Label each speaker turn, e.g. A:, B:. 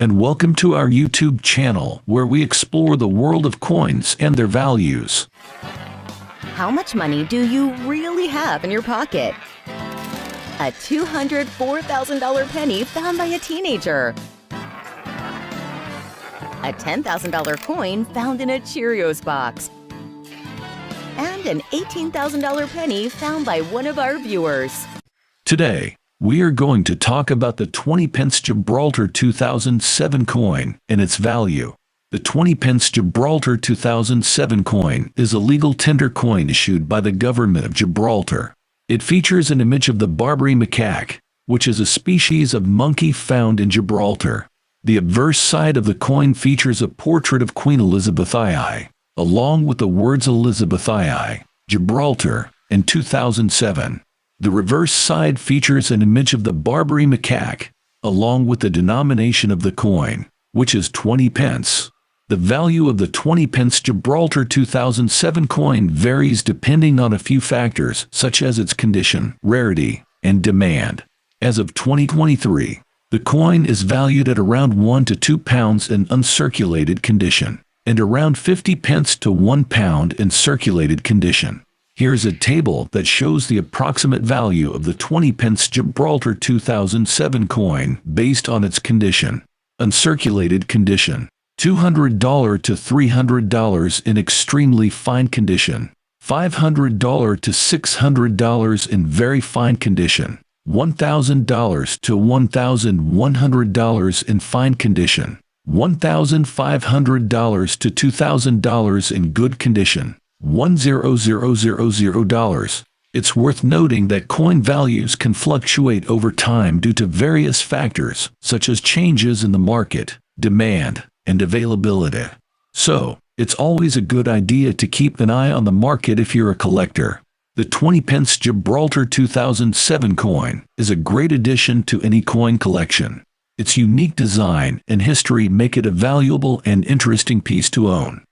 A: and welcome to our YouTube channel where we explore the world of coins and their values.
B: How much money do you really have in your pocket? A $204,000 penny found by a teenager. A $10,000 coin found in a Cheerios box. And an $18,000 penny found by one of our viewers.
A: Today, we are going to talk about the 20 Pence Gibraltar 2007 coin and its value. The 20 Pence Gibraltar 2007 coin is a legal tender coin issued by the government of Gibraltar. It features an image of the Barbary macaque, which is a species of monkey found in Gibraltar. The obverse side of the coin features a portrait of Queen Elizabeth II, along with the words Elizabeth II, Gibraltar, in 2007. The reverse side features an image of the Barbary macaque, along with the denomination of the coin, which is 20 pence. The value of the 20 Pence Gibraltar 2007 coin varies depending on a few factors such as its condition, rarity, and demand. As of 2023, the coin is valued at around 1 to 2 pounds in uncirculated condition, and around 50 pence to 1 pound in circulated condition. Here's a table that shows the approximate value of the 20 Pence Gibraltar 2007 coin based on its condition. Uncirculated condition, $200 to $300 in extremely fine condition, $500 to $600 in very fine condition, $1,000 to $1,100 in fine condition, $1,500 to $2,000 in good condition, $1,000. It's worth noting that coin values can fluctuate over time due to various factors, such as changes in the market, demand, and availability. So, it's always a good idea to keep an eye on the market if you're a collector. The 20 Pence Gibraltar 2007 coin is a great addition to any coin collection. Its unique design and history make it a valuable and interesting piece to own.